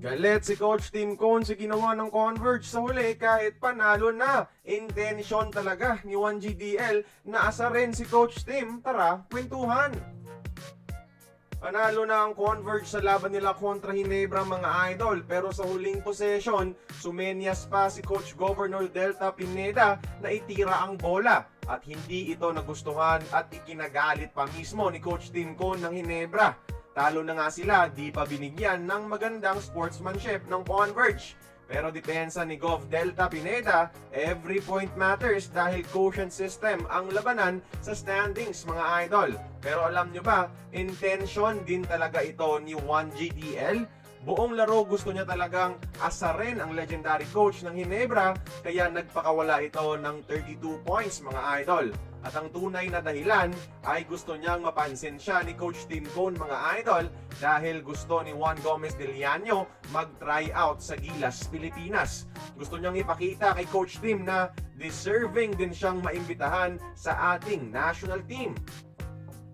Galit si Coach Tim Cone sa ginawa ng Converge sa huli kahit panalo na. Intensyon talaga ni 1GDL na asarin si Coach Tim. Tara, kwentuhan! Panalo na ang Converge sa laban nila kontra Ginebra mga idol, pero sa huling possession, sumenyas pa si Coach Governor Delta Pineda na itira ang bola at hindi ito nagustuhan at ikinagalit pa mismo ni Coach Tim Cone ng Ginebra. Talo na nga sila, di pa binigyan ng magandang sportsmanship ng Converge. Pero depensa ni Gov Delta Pineda, every point matters dahil quotient system ang labanan sa standings mga idol. Pero alam nyo ba, intention din talaga ito ni 1GDL. Buong laro gusto niya talagang asarin ang legendary coach ng Ginebra, kaya nagpakawala ito ng 32 points mga idol. At ang tunay na dahilan ay gusto niyang mapansin siya ni Coach Tim Cone mga idol dahil gusto ni Juan Gomez de Liano mag-try out sa Gilas, Pilipinas. Gusto niyang ipakita kay Coach Tim na deserving din siyang maimbitahan sa ating national team.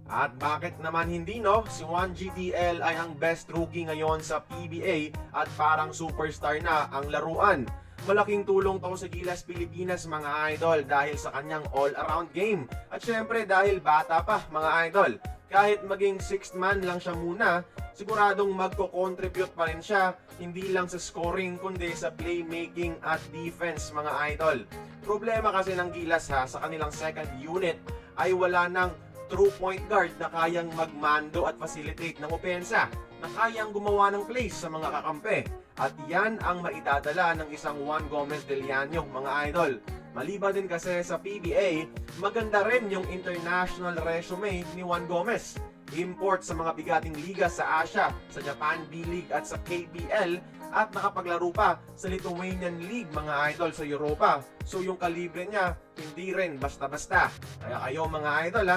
At bakit naman hindi no? Si 1GDL ay ang best rookie ngayon sa PBA at parang superstar na ang laruan. Malaking tulong to sa Gilas Pilipinas mga idol dahil sa kanyang all-around game. At syempre dahil bata pa mga idol. Kahit maging 6th man lang siya muna, siguradong magko-contribute pa rin siya hindi lang sa scoring kundi sa playmaking at defense mga idol. Problema kasi ng Gilas sa kanilang second unit ay wala ng true point guard na kayang magmando at facilitate ng opensa, na kayang gumawa ng plays sa mga kakampi. At yan ang maitadala ng isang Juan Gomez de Liano mga idol. Maliban din kasi sa PBA, maganda rin yung international resume ni Juan Gomez. Import sa mga bigating liga sa Asia, sa Japan B-League at sa KPL, at nakapaglaro pa sa Lithuanian League mga idol sa Europa. So yung kalibre niya, hindi rin basta-basta. Kaya kayo mga idol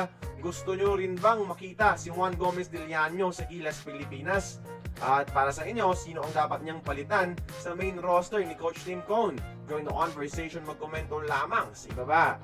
gusto nyo rin bang makita si Juan Gomez de Liano sa Gilas Pilipinas? At para sa inyo, sino ang dapat niyang palitan sa main roster ni Coach Tim Cone? Join the conversation, magkomento lamang sa ibaba.